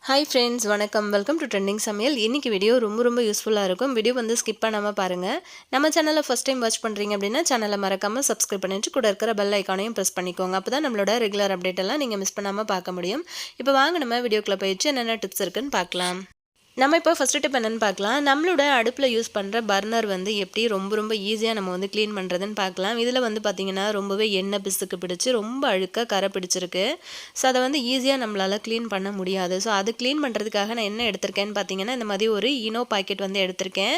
Hi friends, வணக்கம். Welcome to trending சமையல். இன்னைக்கு வீடியோ ரொம்ப யூஸ்ஃபுல்லாக இருக்கும். வீடியோ வந்து ஸ்கிப் பண்ணாமல் பாருங்கள். நம்ம சேனலை ஃபஸ்ட் டைம் வாட்ச் பண்ணுறீங்க அப்படின்னா சேனலை மறக்காமல் சப்ஸ்கிரைப் பண்ணிட்டு கூட இருக்கிற பெல் ஐக்கானையும் ப்ரெஸ் பண்ணிக்கோங்க. அப்போ தான் நம்மளோட ரெகுலர் அப்டேட் எல்லாம் நீங்கள் மிஸ் பண்ணாமல் பார்க்க முடியும். இப்போ வாங்க நம்ம வீடியோக்குள்ளே போயிடுச்சு என்னென்ன டிப்ஸ் இருக்குன்னு பார்க்கலாம். நம்ம இப்போ ஃபஸ்ட்டு டிப் என்னென்னு பார்க்கலாம். நம்மளோட அடுப்பில் யூஸ் பண்ணுற பர்னர் வந்து எப்படி ரொம்ப ஈஸியாக நம்ம வந்து க்ளீன் பண்ணுறதுன்னு பார்க்கலாம். இதில் வந்து பார்த்திங்கன்னா ரொம்பவே எண்ணெய் பிசுக்கு பிடிச்சி ரொம்ப அழுக்காக கரை பிடிச்சிருக்கு. ஸோ அதை வந்து ஈஸியாக நம்மளால் க்ளீன் பண்ண முடியாது. ஸோ அது க்ளீன் பண்ணுறதுக்காக நான் என்ன எடுத்திருக்கேன்னு பார்த்தீங்கன்னா இந்த மாதிரி ஒரு ஈனோ பாக்கெட் வந்து எடுத்திருக்கேன்.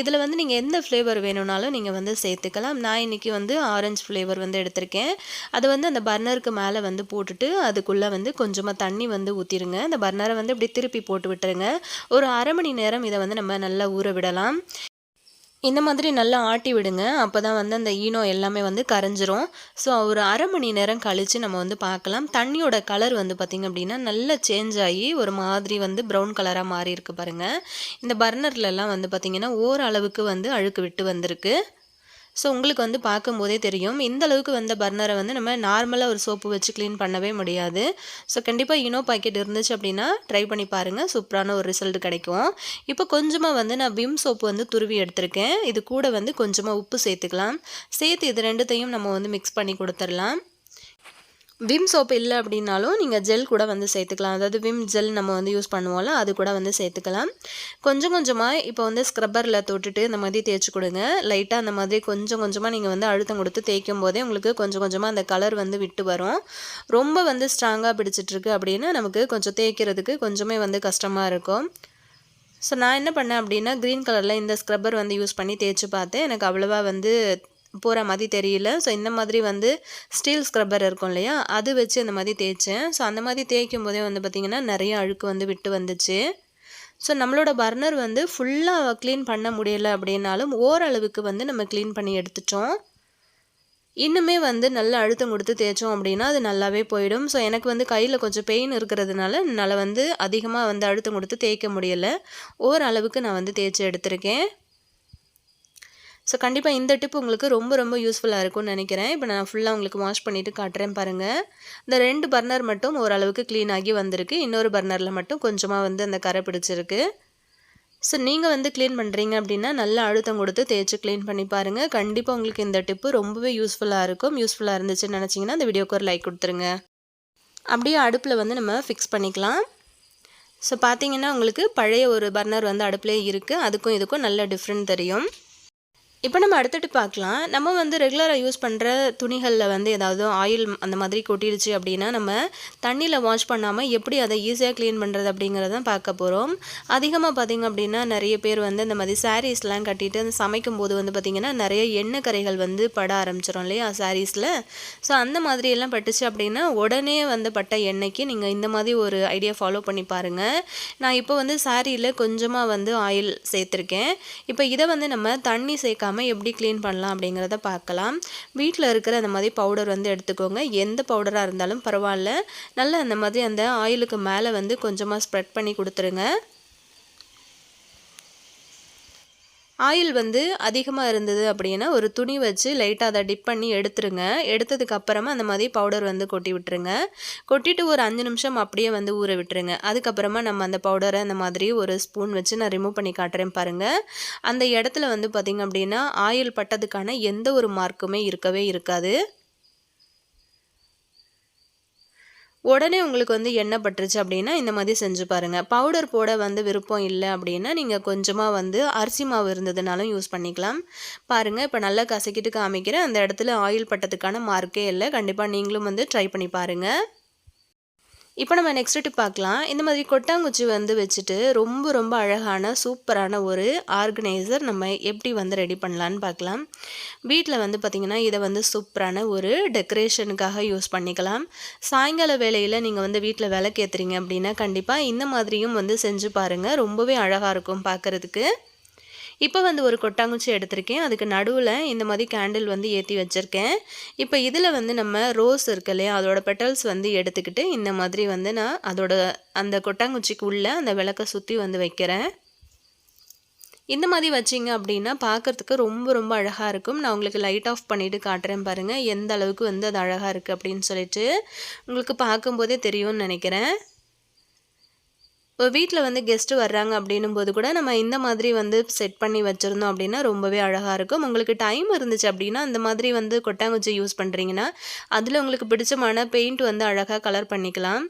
இதில் வந்து நீங்கள் எந்த ஃப்ளேவர் வேணும்னாலும் நீங்கள் வந்து சேர்த்துக்கலாம். நான் இன்றைக்கி வந்து ஆரஞ்சு ஃப்ளேவர் வந்து எடுத்திருக்கேன். அது வந்து அந்த பர்னருக்கு மேலே வந்து போட்டுட்டு அதுக்குள்ளே வந்து கொஞ்சமாக தண்ணி வந்து ஊற்றிடுங்க. அந்த பர்னரை வந்து இப்படி திருப்பி போட்டு விட்டுருங்க. ஒரு அரை மணி நேரம் இதை வந்து நம்ம நல்லா ஊற விடலாம். இந்த மாதிரி நல்லா ஆட்டி விடுங்க. அப்போ தான் வந்து அந்த ஈனோ எல்லாமே வந்து கரைஞ்சிரும். ஸோ ஒரு அரை மணி நேரம் கழித்து நம்ம வந்து பார்க்கலாம். தண்ணியோட கலர் வந்து பார்த்திங்க அப்படின்னா நல்லா சேஞ்ச் ஆகி ஒரு மாதிரி வந்து ப்ரௌன் கலராக மாறி இருக்கு பாருங்கள். இந்த பர்னர்லலாம் வந்து பார்த்திங்கன்னா ஓரளவுக்கு வந்து அழுக்கு விட்டு வந்திருக்கு. ஸோ உங்களுக்கு வந்து பார்க்கும்போதே தெரியும். இந்த அளவுக்கு வந்த பர்னரை வந்து நம்ம நார்மலாக ஒரு சோப்பு வச்சு க்ளீன் பண்ணவே முடியாது. ஸோ கண்டிப்பாக ஈனோ பாக்கெட் இருந்துச்சு அப்படின்னா ட்ரை பண்ணி பாருங்கள். சூப்பரான ஒரு ரிசல்ட் கிடைக்கும். இப்போ கொஞ்சமாக வந்து நான் விம் சோப்பு வந்து துருவி எடுத்திருக்கேன். இது கூட வந்து கொஞ்சமாக உப்பு சேர்த்துக்கலாம். சேர்த்து இது ரெண்டுத்தையும் நம்ம வந்து மிக்ஸ் பண்ணி கொடுத்துடலாம். விம் சோப்பு இல்லை அப்படின்னாலும் நீங்கள் ஜெல் கூட வந்து சேர்த்துக்கலாம். அதாவது விம் ஜெல் நம்ம வந்து யூஸ் பண்ணுவோம்ல அது கூட வந்து சேர்த்துக்கலாம். கொஞ்சமாக இப்போ வந்து ஸ்க்ரப்பரில் தொட்டுட்டு இந்த மாதிரி தேய்ச்சி கொடுங்க. லைட்டாக அந்த மாதிரி கொஞ்சமாக நீங்கள் வந்து அழுத்தம் கொடுத்து தேய்க்கும் போதே உங்களுக்கு கொஞ்சமாக அந்த கலர் வந்து விட்டு வரும். ரொம்ப வந்து ஸ்ட்ராங்காக பிடிச்சிட்ருக்கு அப்படின்னா நமக்கு கொஞ்சம் தேய்க்கிறதுக்கு கொஞ்சமே வந்து கஷ்டமாக இருக்கும். ஸோ நான் என்ன பண்ணேன் அப்படின்னா க்ரீன் கலரில் இந்த ஸ்க்ரப்பர் வந்து யூஸ் பண்ணி தேய்ச்சி பார்த்தேன். எனக்கு அவ்வளோவா வந்து போகிற மாதிரி தெரியல. ஸோ இந்த மாதிரி வந்து ஸ்டீல் ஸ்க்ரப்பர் இருக்கும் இல்லையா அது வச்சு இந்த மாதிரி தேய்ச்சேன். ஸோ அந்த மாதிரி தேய்க்கும் போதே வந்து பார்த்திங்கன்னா நிறைய அழுக்கு வந்து விட்டு வந்துச்சு. ஸோ நம்மளோட பர்னர் வந்து ஃபுல்லாக க்ளீன் பண்ண முடியலை அப்படின்னாலும் ஓரளவுக்கு வந்து நம்ம க்ளீன் பண்ணி எடுத்துட்டோம். இன்னுமே வந்து நல்லா அழுத்தம் கொடுத்து தேய்ச்சோம் அப்படின்னா அது நல்லாவே போயிடும். ஸோ எனக்கு வந்து கையில் கொஞ்சம் பெயின் இருக்கிறதுனால என்னால் வந்து அதிகமாக வந்து அழுத்தம் கொடுத்து தேய்க்க முடியலை. ஓரளவுக்கு நான் வந்து தேய்ச்சி எடுத்திருக்கேன். ஸோ கண்டிப்பாக இந்த டிப் உங்களுக்கு ரொம்ப யூஸ்ஃபுல்லாக இருக்கும்னு நினைக்கிறேன். இப்போ நான் ஃபுல்லாக உங்களுக்கு வாஷ் பண்ணிவிட்டு காட்டுறேன் பாருங்கள். இந்த 2 பர்னர் மட்டும் ஓரளவுக்கு க்ளீன் ஆகி வந்திருக்கு. இன்னொரு பர்னரில் மட்டும் கொஞ்சமாக வந்து அந்த கரை பிடிச்சிருக்கு. ஸோ நீங்கள் வந்து க்ளீன் பண்ணுறீங்க அப்படின்னா நல்லா அழுத்தம் கொடுத்து தேய்ச்சி க்ளீன் பண்ணி பாருங்கள். கண்டிப்பாக உங்களுக்கு இந்த டிப்பு ரொம்பவே யூஸ்ஃபுல்லாக இருக்கும். யூஸ்ஃபுல்லாக இருந்துச்சுன்னு நினச்சிங்கன்னா இந்த வீடியோக்கு ஒரு லைக் கொடுத்துருங்க. அப்படியே அடுப்பில் வந்து நம்ம ஃபிக்ஸ் பண்ணிக்கலாம். ஸோ பார்த்தீங்கன்னா உங்களுக்கு பழைய ஒரு பர்னர் வந்து அடுப்புலேயே இருக்குது. அதுக்கும் இதுக்கும் நல்ல டிஃப்ரெண்ட் தெரியும். இப்போ நம்ம அடுத்துட்டு பார்க்கலாம். நம்ம வந்து ரெகுலராக யூஸ் பண்ணுற துணிகளில் வந்து ஏதாவது ஆயில் அந்த மாதிரி கொட்டிடுச்சு அப்படின்னா நம்ம தண்ணியில் வாஷ் பண்ணாமல் எப்படி அதை ஈஸியாக க்ளீன் பண்ணுறது அப்படிங்கிறத பார்க்க போகிறோம். அதிகமாக பார்த்திங்க அப்படின்னா நிறைய பேர் வந்து இந்த மாதிரி சாரீஸ்லாம் கட்டிட்டு அந்த சமைக்கும் போது வந்து பார்த்திங்கன்னா நிறைய எண்ணெய் கரைகள் வந்து பட ஆரம்பிச்சிடும் இல்லையா சாரீஸில். ஸோ அந்த மாதிரி எல்லாம் பட்டுச்சு அப்படின்னா உடனே வந்து பட்ட எண்ணெய்க்கு நீங்கள் இந்த மாதிரி ஒரு ஐடியா ஃபாலோ பண்ணி பாருங்கள். நான் இப்போ வந்து சாரியில் கொஞ்சமாக வந்து ஆயில் சேர்த்துருக்கேன். இப்போ இதை வந்து நம்ம தண்ணி சேர்க்காம எப்படி க்ளீன் பண்ணலாம் அப்படிங்கிறத பார்க்கலாம். வீட்டில் இருக்கிற அந்த மாதிரி பவுடர் வந்து எடுத்துக்கோங்க. எந்த பவுடராக இருந்தாலும் பரவாயில்ல. நல்லா அந்த மாதிரி அந்த ஆயிலுக்கு மேலே வந்து கொஞ்சமாக ஸ்ப்ரெட் பண்ணி கொடுத்துருங்க. ஆயில் வந்து அதிகமாக இருந்தது அப்படின்னா ஒரு துணி வச்சு லைட்டாக அதை டிப் பண்ணி எடுத்துருங்க. எடுத்ததுக்கு அப்புறமா அந்த மாதிரி பவுடர் வந்து கொட்டி விட்டுருங்க. கொட்டிட்டு ஒரு 5 நிமிஷம் அப்படியே வந்து ஊற விட்டுருங்க. அதுக்கப்புறமா நம்ம அந்த பவுடரை அந்த மாதிரி ஒரு ஸ்பூன் வச்சு நான் ரிமூவ் பண்ணி காட்டுறேன் பாருங்கள். அந்த இடத்துல வந்து பார்த்திங்க அப்படின்னா ஆயில் பட்டதுக்கான எந்த ஒரு மார்க்குமே இருக்கவே இருக்காது. உடனே உங்களுக்கு வந்து எண்ணெய் பட்டுருச்சு அப்படின்னா இந்த மாதிரி செஞ்சு பாருங்கள். பவுடர் போட வந்து விருப்பம் இல்லை அப்படின்னா நீங்கள் கொஞ்சமாக வந்து அரிசி மாவு இருந்ததுனாலும் யூஸ் பண்ணிக்கலாம். பாருங்கள் இப்போ நல்லா கசக்கிட்டு காமிக்கிறேன். அந்த இடத்துல ஆயில் பட்டதுக்கான மார்க்கே இல்லை. கண்டிப்பாக நீங்களும் வந்து ட்ரை பண்ணி பாருங்கள். இப்போ நம்ம நெக்ஸ்ட் டிப் பார்க்கலாம். இந்த மாதிரி கொட்டாங்குச்சி வந்து வச்சுட்டு ரொம்ப அழகான சூப்பரான ஒரு ஆர்கனைசர் நம்ம எப்படி வந்து ரெடி பண்ணலான்னு பார்க்கலாம். வீட்டில் வந்து பார்த்திங்கன்னா இதை வந்து சூப்பரான ஒரு டெக்கரேஷனுக்காக யூஸ் பண்ணிக்கலாம். சாயங்கால வேளையில் நீங்கள் வந்து வீட்டில் விளக்கேற்றுறீங்க அப்படின்னா கண்டிப்பாக இந்த மாதிரியும் வந்து செஞ்சு பாருங்கள். ரொம்பவே அழகாக இருக்கும் பார்க்குறதுக்கு. இப்போ வந்து ஒரு கொட்டாங்குச்சி எடுத்திருக்கேன். அதுக்கு நடுவில் இந்த மாதிரி கேண்டில் வந்து ஏற்றி வச்சுருக்கேன். இப்போ இதில் வந்து நம்ம ரோஸ் இருக்கு இல்லையா அதோட பெட்டல்ஸ் வந்து எடுத்துக்கிட்டு இந்த மாதிரி வந்து நான் அதோட அந்த கொட்டாங்குச்சிக்கு உள்ளே அந்த விளக்கை சுற்றி வந்து வைக்கிறேன். இந்த மாதிரி வச்சிங்க அப்படின்னா பார்க்குறதுக்கு ரொம்ப அழகாக இருக்கும். நான் உங்களுக்கு லைட் ஆஃப் பண்ணிவிட்டு காட்டுறேன் பாருங்கள் எந்த அளவுக்கு வந்து அது அழகாக இருக்குது அப்படின்னு சொல்லிட்டு உங்களுக்கு பார்க்கும்போதே தெரியும்னு நினைக்கிறேன். ஒரு வீட்டில் வந்து கெஸ்ட்டு வர்றாங்க அப்படின்னும் போது கூட நம்ம இந்த மாதிரி வந்து செட் பண்ணி வச்சுருந்தோம் அப்படின்னா ரொம்பவே அழகாக இருக்கும். உங்களுக்கு டைம் இருந்துச்சு அப்படின்னா அந்த மாதிரி வந்து கொட்டாங்குச்சி யூஸ் பண்ணுறீங்கன்னா அதில் உங்களுக்கு பிடிச்சமான பெயிண்ட் வந்து அழகாக கலர் பண்ணிக்கலாம்.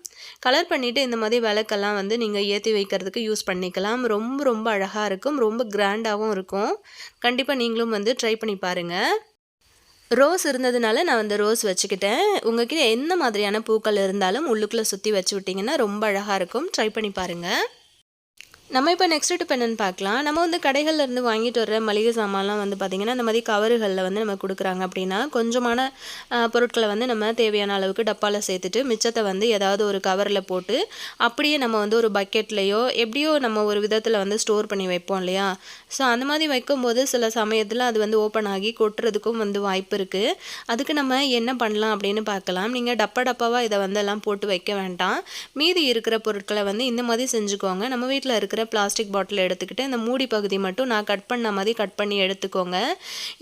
கலர் பண்ணிவிட்டு இந்த மாதிரி விளக்கெல்லாம் வந்து நீங்கள் ஏற்றி வைக்கிறதுக்கு யூஸ் பண்ணிக்கலாம். ரொம்ப ரொம்ப அழகாக இருக்கும், ரொம்ப கிராண்டாகவும் இருக்கும். கண்டிப்பாக நீங்களும் வந்து ட்ரை பண்ணி பாருங்கள். ரோஸ் இருந்ததுனால நான் வந்து ரோஸ் வச்சுக்கிட்டேன். உங்ககிட்ட எந்த மாதிரியான பூக்கள் இருந்தாலும் உள்ளுக்குள்ளே சுற்றி வச்சு விட்டிங்கன்னா ரொம்ப அழகாக இருக்கும். ட்ரை பண்ணி பாருங்கள். நம்ம இப்போ நெக்ஸ்ட் டிப் என்னென்னு பார்க்கலாம். நம்ம வந்து கடைகள்ல இருந்து வாங்கிட்டு வர மளிகை சாமான்லாம் வந்து பார்த்திங்கன்னா இந்த மாதிரி கவறுகளில் வந்து நம்ம கொடுக்குறாங்க அப்படின்னா கொஞ்சமான பொருட்களை வந்து நம்ம தேவையான அளவுக்கு டப்பாவில் சேர்த்துட்டு மிச்சத்தை வந்து ஏதாவது ஒரு கவரில் போட்டு அப்படியே நம்ம வந்து ஒரு பக்கெட்லேயோ எப்படியோ நம்ம ஒரு விதத்தில் வந்து ஸ்டோர் பண்ணி வைப்போம் இல்லையா. ஸோ அந்த மாதிரி வைக்கும்போது சில சமயத்தில் அது வந்து ஓப்பன் ஆகி கொட்டுறதுக்கும் வந்து வாய்ப்பு இருக்குது. அதுக்கு நம்ம என்ன பண்ணலாம் அப்படின்னு பார்க்கலாம். நீங்கள் டப்பாவாக இதை வந்து எல்லாம் போட்டு வைக்க வேண்டாம். மீதி இருக்கிற பொருட்களை வந்து இந்த மாதிரி செஞ்சுக்கோங்க. நம்ம வீட்டில் இருக்கிற பிளாஸ்டிக் பாட்டில் எடுத்துக்கிட்டு இந்த மூடி பகுதி மட்டும் நான் கட் பண்ண மாதிரி கட் பண்ணி எடுத்துக்கோங்க.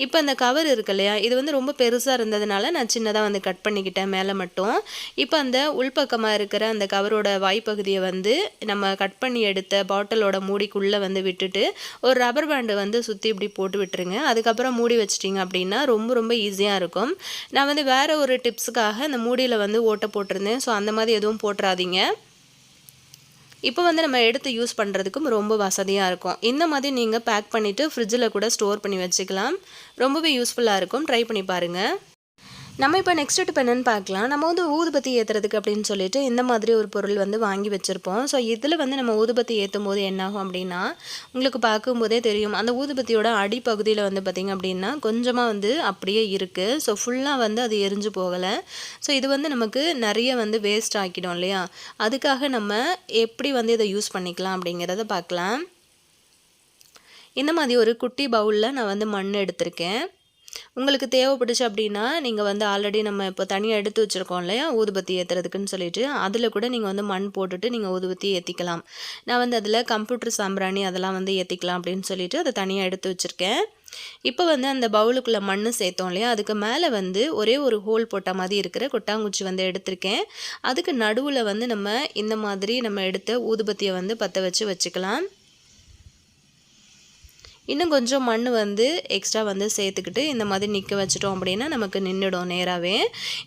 இப்போ அந்த கவர் இருக்கு இல்லையா, இது வந்து ரொம்ப பெருசாக இருந்ததுனால நான் சின்னதாக வந்து கட் பண்ணிக்கிட்டேன் மேலே மட்டும். இப்போ அந்த உள்பக்கமாக இருக்கிற அந்த கவரோட வாய்ப்பகுதியை வந்து நம்ம கட் பண்ணி எடுத்த பாட்டிலோட மூடிக்குள்ளே வந்து விட்டுட்டு ஒரு ரப்பர் பேண்டு வந்து சுற்றி இப்படி போட்டு விட்டுருங்க. அதுக்கப்புறம் மூடி வச்சிட்டிங்க அப்படின்னா ரொம்ப ரொம்ப ஈஸியாக இருக்கும். நான் வந்து வேறு ஒரு டிப்ஸுக்காக இந்த மூடியில் வந்து ஓட்டை போட்டிருந்தேன். ஸோ அந்த மாதிரி எதுவும் போட்டுறாதீங்க. இப்போ வந்து நம்ம எடுத்து யூஸ் பண்ணுறதுக்கும் ரொம்ப வசதியாக இருக்கும். இந்த மாதிரி நீங்கள் பேக் பண்ணிவிட்டு ஃப்ரிட்ஜில் கூட ஸ்டோர் பண்ணி வச்சுக்கலாம். ரொம்பவே யூஸ்ஃபுல்லாக இருக்கும். ட்ரை பண்ணி பாருங்கள். நம்ம இப்போ நெக்ஸ்ட் டிப் என்னென்னு பார்க்கலாம். நம்ம வந்து ஊதுபத்தி ஏற்றுறதுக்கு அப்படின்னு சொல்லிட்டு இந்த மாதிரி ஒரு பொருள் வந்து வாங்கி வச்சுருப்போம். ஸோ இதில் வந்து நம்ம ஊதுபத்தி ஏற்றும் போது என்னாகும் அப்படின்னா உங்களுக்கு பார்க்கும்போதே தெரியும், அந்த ஊதுபத்தியோட அடிப்பகுதியில் வந்து பார்த்திங்க அப்படின்னா கொஞ்சமாக வந்து அப்படியே இருக்குது. ஸோ ஃபுல்லாக வந்து அது எரிஞ்சு போகலை. ஸோ இது வந்து நமக்கு நிறைய வந்து வேஸ்ட் ஆக்கிடும் இல்லையா. அதுக்காக நம்ம எப்படி வந்து இதை யூஸ் பண்ணிக்கலாம் அப்படிங்கிறத பார்க்கலாம். இந்த மாதிரி ஒரு குட்டி பவுலில் நான் வந்து மண் எடுத்திருக்கேன். உங்களுக்கு தேவைப்பட்டுச்சு அப்படின்னா நீங்கள் வந்து ஆல்ரெடி நம்ம இப்போ தனியாக எடுத்து வச்சுருக்கோம் இல்லையா ஊதுபத்தி ஏற்றுறதுக்குன்னு சொல்லிட்டு அதில் கூட நீங்கள் வந்து மண் போட்டுட்டு நீங்கள் ஊதுபத்தி ஏற்றிக்கலாம். நான் வந்து அதில் கம்ப்யூட்டர் சாம்பிராணி அதெல்லாம் வந்து ஏற்றிக்கலாம் அப்படின்னு சொல்லிட்டு அதை தனியாக எடுத்து வச்சுருக்கேன். இப்போ வந்து அந்த பவுலுக்குள்ளே மண் சேர்த்தோம் இல்லையா, அதுக்கு மேலே வந்து ஒரே ஒரு ஹோல் போட்ட மாதிரி இருக்கிற கொட்டாங்குச்சி வந்து எடுத்திருக்கேன். அதுக்கு நடுவில் வந்து நம்ம இந்த மாதிரி நம்ம எடுத்த ஊதுபத்தியை வந்து பற்ற வச்சுக்கலாம். இன்னும் கொஞ்சம் மண் வந்து எக்ஸ்ட்ரா வந்து சேர்த்துக்கிட்டு இந்த மாதிரி நிற்க வச்சிட்டோம் அப்படின்னா நமக்கு நின்றுடும் நேராகவே.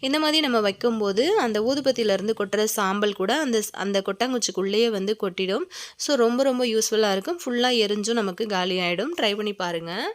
இந்த மாதிரி நம்ம வைக்கும்போது அந்த ஊதுபத்தியிலேருந்து கொட்டுற சாம்பல் கூட அந்த கொட்டாங்குச்சிக்குள்ளேயே வந்து கொட்டிடும். ஸோ ரொம்ப ரொம்ப யூஸ்ஃபுல்லாக இருக்கும். ஃபுல்லாக எரிஞ்சும் நமக்கு காலி ஆகிடும். ட்ரை பண்ணி பாருங்கள்.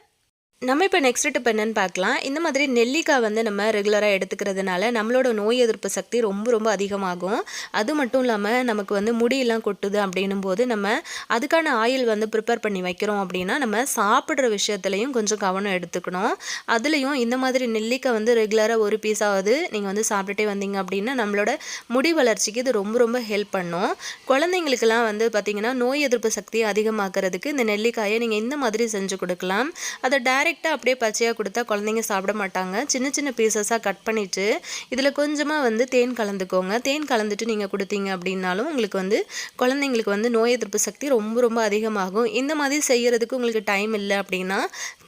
நம்ம இப்போ நெக்ஸ்ட் டிப் என்னென்னு பார்க்கலாம். இந்த மாதிரி நெல்லிக்காய் வந்து நம்ம ரெகுலராக எடுத்துக்கிறதுனால நம்மளோட நோய் எதிர்ப்பு சக்தி ரொம்ப ரொம்ப அதிகமாகும். அது மட்டும் இல்லாமல் நமக்கு வந்து முடியெல்லாம் கொட்டுது அப்படின்னும் போது நம்ம அதுக்கான ஆயில் வந்து ப்ரிப்பேர் பண்ணி வைக்கிறோம் அப்படின்னா நம்ம சாப்பிட்ற விஷயத்துலையும் கொஞ்சம் கவனம் எடுத்துக்கணும். அதுலேயும் இந்த மாதிரி நெல்லிக்காய் வந்து ரெகுலராக ஒரு பீஸாவது நீங்கள் வந்து சாப்பிட்டுட்டே வந்தீங்க அப்படின்னா நம்மளோட முடி வளர்ச்சிக்கு இது ரொம்ப ரொம்ப ஹெல்ப் பண்ணும். குழந்தைங்களுக்கெல்லாம் வந்து பார்த்திங்கன்னா நோய் எதிர்ப்பு சக்தியை அதிகமாக்கிறதுக்கு இந்த நெல்லிக்காயை நீங்கள் இந்த மாதிரி செஞ்சு கொடுக்கலாம். அதை டைரெக்டாக அப்படியே பச்சையாக கொடுத்தா குழந்தைங்க சாப்பிட மாட்டாங்க. சின்ன சின்ன பீசஸாக கட் பண்ணிவிட்டு இதில் கொஞ்சமாக வந்து தேன் கலந்துக்கோங்க. தேன் கலந்துட்டு நீங்கள் கொடுத்தீங்க அப்படின்னாலும் உங்களுக்கு வந்து குழந்தைங்களுக்கு வந்து நோய் எதிர்ப்பு சக்தி ரொம்ப ரொம்ப அதிகமாகும். இந்த மாதிரி செய்கிறதுக்கு உங்களுக்கு டைம் இல்லை அப்படின்னா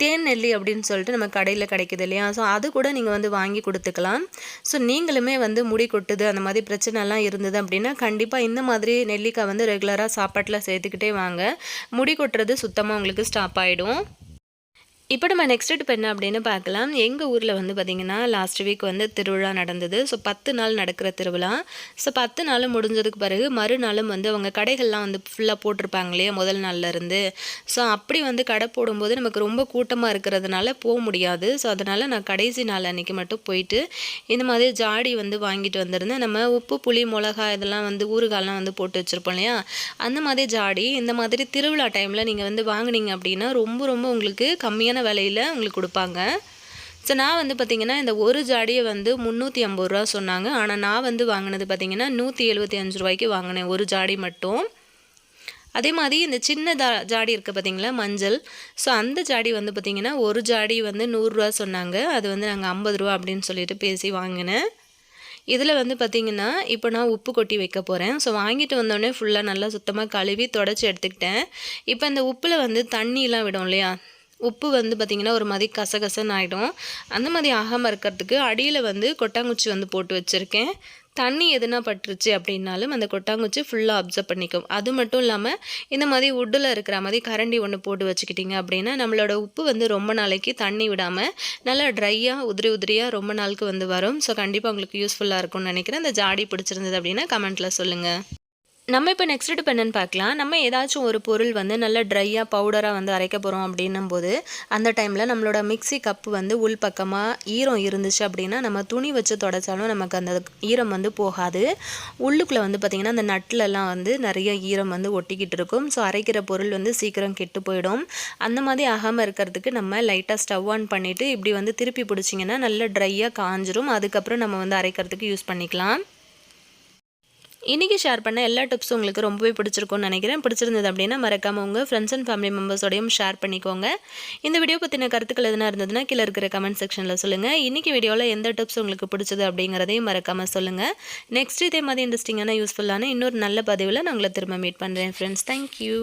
தேன் நெல்லி அப்படின்னு சொல்லிட்டு நம்ம கடையில் கிடைக்குது இல்லையா, ஸோ அது கூட நீங்கள் வந்து வாங்கி கொடுத்துக்கலாம். ஸோ நீங்களுமே வந்து முடி கொட்டுது அந்த மாதிரி பிரச்சனைலாம் இருந்தது அப்படின்னா கண்டிப்பாக இந்த மாதிரி நெல்லிக்காய் வந்து ரெகுலராக சாப்பாட்டில் சேர்த்துக்கிட்டே வாங்க. முடி கொட்டுறது சுத்தமாக உங்களுக்கு ஸ்டாப் ஆகிடும். இப்போ நம்ம நெக்ஸ்ட் டிப் என்ன அப்படின்னு பார்க்கலாம். எங்கள் ஊரில் வந்து பார்த்திங்கன்னா லாஸ்ட் வீக் வந்து திருவிழா நடந்தது. ஸோ 10 நாள் நடக்கிற திருவிழா. ஸோ 10 நாள் முடிஞ்சதுக்கு பிறகு மறுநாளும் வந்து அவங்க கடைகள்லாம் வந்து ஃபுல்லாக போட்டிருப்பாங்க இல்லையா முதல் நாள்லேருந்து. ஸோ அப்படி வந்து கடை போடும்போது நமக்கு ரொம்ப கூட்டமாக இருக்கிறதுனால போக முடியாது. ஸோ அதனால் நான் கடைசி நாள் அன்றைக்கி மட்டும் போயிட்டு இந்த மாதிரி ஜாடி வந்து வாங்கிட்டு வந்திருந்தேன். நம்ம உப்பு புளி மிளகா இதெல்லாம் வந்து ஊறுகாயெல்லாம் வந்து போட்டு வச்சுருப்போம் இல்லையா, அந்த மாதிரி ஜாடி இந்த மாதிரி திருவிழா டைமில் நீங்கள் வந்து வாங்கினீங்க அப்படின்னா ரொம்ப ரொம்ப உங்களுக்கு கம்மியான விலையில் உங்களுக்கு கொடுப்பாங்க. ஸோ நான் வந்து பார்த்திங்கன்னா இந்த ஒரு ஜாடியை வந்து 350 ரூபா சொன்னாங்க. ஆனால் நான் வந்து வாங்கினது பார்த்திங்கன்னா 175 ரூபாய்க்கு வாங்கினேன் ஒரு ஜாடி மட்டும். அதே மாதிரி இந்த சின்ன ஜாடி இருக்குது பார்த்திங்களா மஞ்சள், ஸோ அந்த ஜாடி வந்து பார்த்திங்கன்னா ஒரு ஜாடி வந்து 100 ரூபா சொன்னாங்க. அது வந்து நாங்கள் 50 ரூபா அப்படின்னு சொல்லிட்டு பேசி வாங்கினேன். இதில் வந்து பார்த்திங்கன்னா இப்போ நான் உப்பு கொட்டி வைக்க போகிறேன். ஸோ வாங்கிட்டு வந்தோடனே ஃபுல்லாக நல்லா சுத்தமாக கழுவி தொடச்சி எடுத்துக்கிட்டேன். இப்போ இந்த உப்பில் வந்து தண்ணியெலாம் விடும் இல்லையா, உப்பு வந்து பார்த்திங்கன்னா ஒரு மாதிரி கசகசன்னு ஆகிடும். அந்த மாதிரி ஆகாமல் இருக்கிறதுக்கு அடியில் வந்து கொட்டாங்குச்சி வந்து போட்டு வச்சுருக்கேன். தண்ணி எதுனா பட்டுருச்சு அப்படின்னாலும் அந்த கொட்டாங்குச்சி ஃபுல்லாக அப்சர்வ் பண்ணிக்கும். அது மட்டும் இல்லாமல் இந்த மாதிரி வுட்டில் இருக்கிற மாதிரி கரண்டி ஒன்று போட்டு வச்சுக்கிட்டிங்க அப்படின்னா நம்மளோட உப்பு வந்து ரொம்ப நாளைக்கு தண்ணி விடாமல் நல்லா ட்ரையாக உதிரி உதிரியாக ரொம்ப நாளுக்கு வந்து வரும். ஸோ கண்டிப்பாக உங்களுக்கு யூஸ்ஃபுல்லாக இருக்கும்னு நினைக்கிறேன். இந்த ஜாடி பிடிச்சிருந்தது அப்படின்னா கமெண்ட்டில் சொல்லுங்கள். நம்ம இப்போ நெக்ஸ்ட் டிப் என்னென்னு பார்க்கலாம். நம்ம ஏதாச்சும் ஒரு பொருள் வந்து நல்லா ட்ரையாக பவுடராக வந்து அரைக்க போகிறோம் அப்படின்னும் போது அந்த டைமில் நம்மளோட மிக்ஸி கப்பு வந்து உள் பக்கமாக ஈரம் இருந்துச்சு அப்படின்னா நம்ம துணி வச்சு தொடச்சாலும் நமக்கு அந்த ஈரம் வந்து போகாது. உள்ளுக்குள்ளே வந்து பார்த்திங்கன்னா அந்த நட்லெல்லாம் வந்து நிறைய ஈரம் வந்து ஒட்டிக்கிட்டு இருக்கும். ஸோ அரைக்கிற பொருள் வந்து சீக்கிரம் கெட்டு போயிடும். அந்த மாதிரி ஆகாமல் இருக்கிறதுக்கு நம்ம லைட்டாக ஸ்டவ் ஆன் பண்ணிவிட்டு இப்படி வந்து திருப்பி பிடிச்சிங்கன்னா நல்லா ட்ரையாக காஞ்சிரும். அதுக்கப்புறம் நம்ம வந்து அரைக்கிறதுக்கு யூஸ் பண்ணிக்கலாம். இன்றைக்கி ஷேர் பண்ண எல்லா டிப்ஸும் உங்களுக்கு ரொம்பவே பிடிச்சிருக்கும்னு நினைக்கிறேன். பிடிச்சிருந்தது அப்படின்னா மறக்காமல் உங்கள் ஃப்ரெண்ட்ஸ் அண்ட் ஃபேமிலி மெம்பர்ஸோடையும் ஷேர் பண்ணிக்கோங்க. இந்த வீடியோ பற்றின கருத்துக்கள் எதுனா இருந்ததுன்னா கீழே இருக்கிற கமெண்ட் செக்ஷனில் சொல்லுங்கள். இன்றைக்கி வீடியோவில் எந்த டிப்ஸ் உங்களுக்கு பிடிச்சது அப்படிங்கிறதையும் மறக்காமல் சொல்லுங்கள். நெக்ஸ்ட் இதே மாதிரி இன்ட்ரெஸ்டிங்கான யூஸ்ஃபுல்லான இன்னொரு நல்ல பதிவில் நான் உங்களை திரும்ப மீட் பண்ணுறேன் ஃப்ரெண்ட்ஸ். தேங்க்யூ.